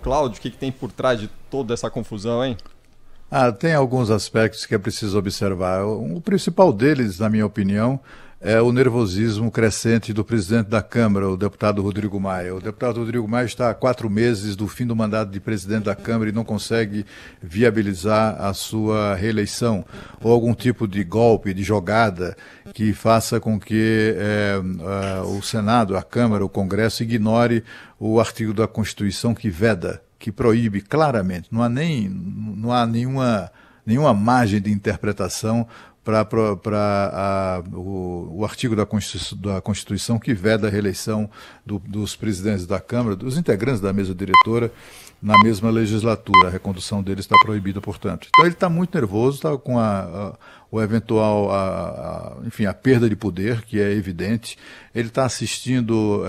Cláudio, o que tem por trás de toda essa confusão, hein? Tem alguns aspectos que é preciso observar. O principal deles, na minha opinião, é o nervosismo crescente do presidente da Câmara, o deputado Rodrigo Maia. O deputado Rodrigo Maia está há 4 meses do fim do mandato de presidente da Câmara e não consegue viabilizar a sua reeleição, ou algum tipo de golpe, de jogada que faça com que o Senado, a Câmara, o Congresso ignore o artigo da Constituição que veda, que proíbe claramente. Não há nenhuma margem de interpretação para o artigo da Constituição que veda a reeleição dos presidentes da Câmara, dos integrantes da mesa diretora, na mesma legislatura. A recondução dele está proibida, portanto. Então ele está muito nervoso, está com o eventual, a perda de poder, que é evidente. Ele está assistindo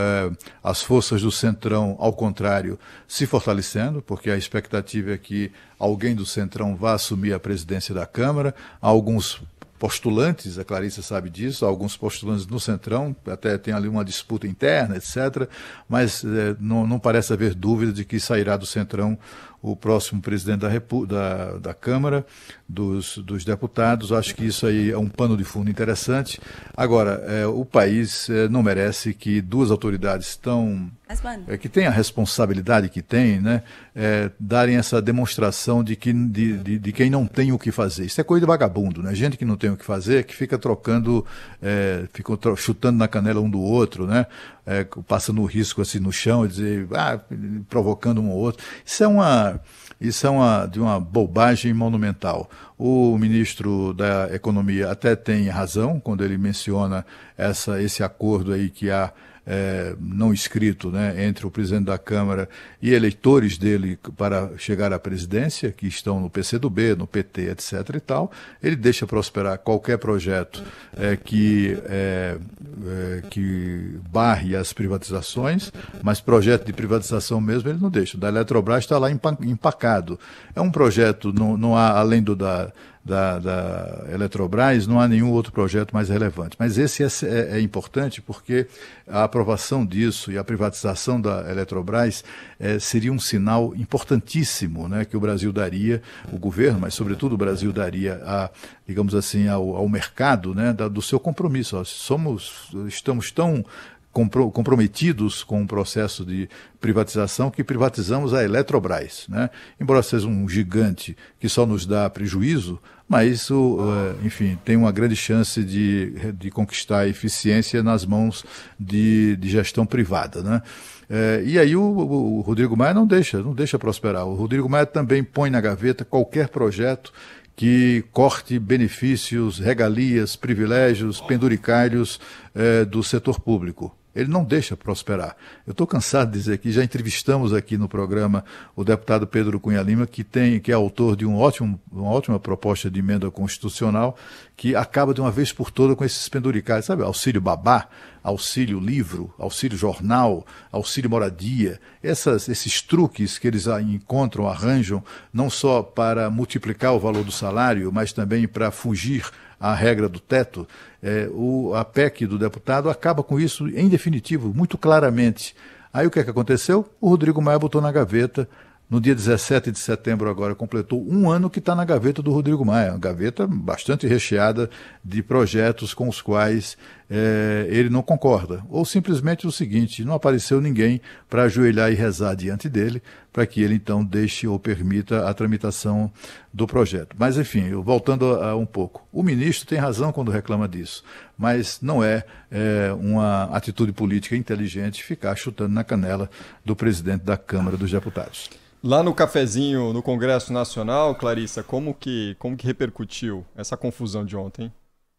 as forças do Centrão, ao contrário, se fortalecendo, porque a expectativa é que alguém do Centrão vá assumir a presidência da Câmara. Há alguns postulantes, a Clarissa sabe disso, alguns postulantes no Centrão, até tem ali uma disputa interna, etc., mas não parece haver dúvida de que sairá do Centrão o próximo presidente da Câmara, dos deputados. Acho que isso aí é um pano de fundo interessante. Agora, o país não merece que duas autoridades que têm a responsabilidade que têm, né, darem essa demonstração de quem não tem o que fazer. Isso é coisa de vagabundo, né? Gente que não tem o que fazer, que fica trocando, chutando na canela um do outro, né? Passando o risco assim no chão, provocando um ou outro. Isso é de uma bobagem monumental. O ministro da Economia até tem razão quando ele menciona esse acordo aí que há não escrito, né, entre o presidente da Câmara e eleitores dele para chegar à presidência, que estão no PCdoB, no PT, etc. e tal. Ele deixa prosperar qualquer projeto que barre as privatizações, mas projeto de privatização mesmo ele não deixa. O da Eletrobras está lá empacado. É um projeto, não há, além do da Eletrobras, não há nenhum outro projeto mais relevante. Mas esse é importante porque a aprovação disso e a privatização da Eletrobras seria um sinal importantíssimo, né, que o Brasil daria, o governo, mas sobretudo o Brasil daria, digamos assim, ao mercado, né, do seu compromisso. Estamos tão comprometidos com o processo de privatização que privatizamos a Eletrobras, né? Embora seja um gigante que só nos dá prejuízo, mas isso, enfim, tem uma grande chance de conquistar eficiência nas mãos de gestão privada, né? E aí o Rodrigo Maia não deixa prosperar. O Rodrigo Maia também põe na gaveta qualquer projeto que corte benefícios, regalias, privilégios, penduricalhos do setor público. Ele não deixa prosperar. Eu estou cansado de dizer que já entrevistamos aqui no programa o deputado Pedro Cunha Lima, que é autor de uma ótima proposta de emenda constitucional que acaba de uma vez por todas com esses penduricais, sabe? Auxílio babá, auxílio livro, auxílio jornal, auxílio moradia, esses truques que eles encontram, arranjam, não só para multiplicar o valor do salário, mas também para fugir à regra do teto. A PEC do deputado acaba com isso em definitivo, muito claramente. Aí o que aconteceu? O Rodrigo Maia botou na gaveta. No dia 17 de setembro agora completou 1 ano que está na gaveta do Rodrigo Maia, uma gaveta bastante recheada de projetos com os quais ele não concorda. Ou simplesmente o seguinte, não apareceu ninguém para ajoelhar e rezar diante dele, para que ele então deixe ou permita a tramitação do projeto. Mas enfim, voltando um pouco, o ministro tem razão quando reclama disso, mas não é uma atitude política inteligente ficar chutando na canela do presidente da Câmara dos Deputados. Lá no cafezinho no Congresso Nacional, Clarissa, como que repercutiu essa confusão de ontem?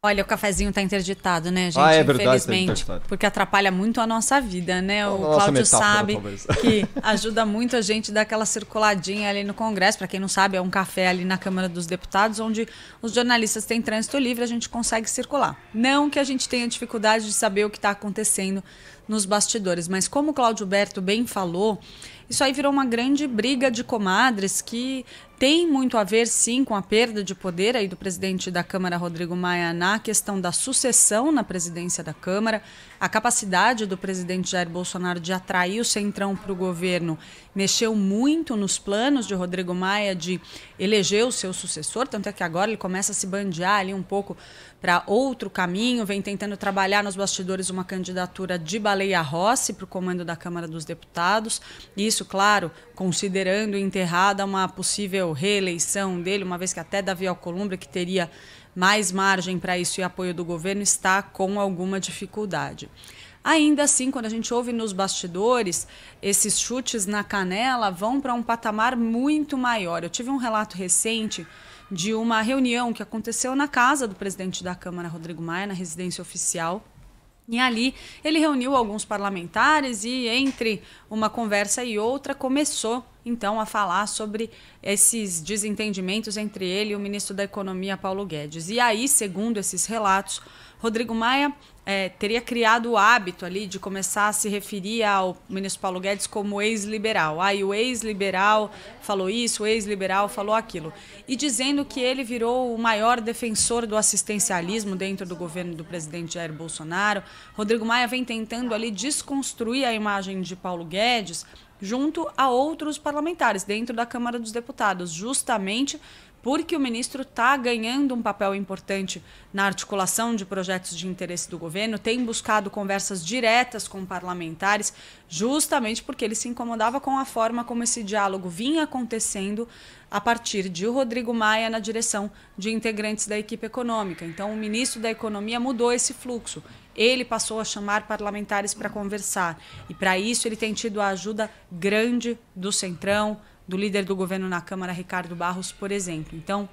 Olha, o cafezinho está interditado, né, gente? É verdade, infelizmente, porque atrapalha muito a nossa vida, né? O Cláudio sabe que ajuda muito a gente a dar aquela circuladinha ali no Congresso. Para quem não sabe, é um café ali na Câmara dos Deputados, onde os jornalistas têm trânsito livre, a gente consegue circular. Não que a gente tenha dificuldade de saber o que está acontecendo nos bastidores, mas como o Cláudio Berto bem falou, isso aí virou uma grande briga de comadres que tem muito a ver, sim, com a perda de poder aí do presidente da Câmara, Rodrigo Maia, na questão da sucessão na presidência da Câmara. a capacidade do presidente Jair Bolsonaro de atrair o Centrão para o governo mexeu muito nos planos de Rodrigo Maia de eleger o seu sucessor, tanto é que agora ele começa a se bandear ali um pouco para outro caminho, vem tentando trabalhar nos bastidores uma candidatura de Baleia Rossi para o comando da Câmara dos Deputados. Isso, claro, considerando enterrada uma possível reeleição dele, uma vez que até Davi Alcolumbre, que teria mais margem para isso e apoio do governo, está com alguma dificuldade. Ainda assim, quando a gente ouve nos bastidores, esses chutes na canela vão para um patamar muito maior. Eu tive um relato recente de uma reunião que aconteceu na casa do presidente da Câmara, Rodrigo Maia, na residência oficial. E ali ele reuniu alguns parlamentares e, entre uma conversa e outra, começou então a falar sobre esses desentendimentos entre ele e o ministro da Economia, Paulo Guedes. E aí, segundo esses relatos, Rodrigo Maia teria criado o hábito ali de começar a se referir ao ministro Paulo Guedes como ex-liberal. Aí o ex-liberal falou isso, o ex-liberal falou aquilo. E dizendo que ele virou o maior defensor do assistencialismo dentro do governo do presidente Jair Bolsonaro. Rodrigo Maia vem tentando ali desconstruir a imagem de Paulo Guedes junto a outros parlamentares dentro da Câmara dos Deputados, justamente porque o ministro está ganhando um papel importante na articulação de projetos de interesse do governo, tem buscado conversas diretas com parlamentares, justamente porque ele se incomodava com a forma como esse diálogo vinha acontecendo a partir de Rodrigo Maia na direção de integrantes da equipe econômica. Então, o ministro da Economia mudou esse fluxo. Ele passou a chamar parlamentares para conversar. E, para isso, ele tem tido a ajuda grande do Centrão, do líder do governo na Câmara, Ricardo Barros, por exemplo. Então,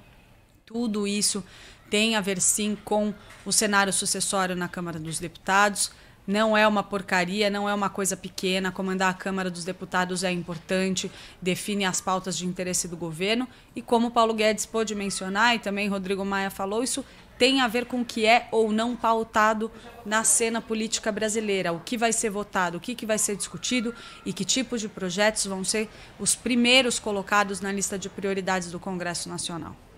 tudo isso tem a ver, sim, com o cenário sucessório na Câmara dos Deputados. Não é uma porcaria, não é uma coisa pequena. Comandar a Câmara dos Deputados é importante, define as pautas de interesse do governo. E como Paulo Guedes pôde mencionar, e também Rodrigo Maia falou, isso tem a ver com o que é ou não pautado na cena política brasileira, o que vai ser votado, o que vai ser discutido e que tipos de projetos vão ser os primeiros colocados na lista de prioridades do Congresso Nacional.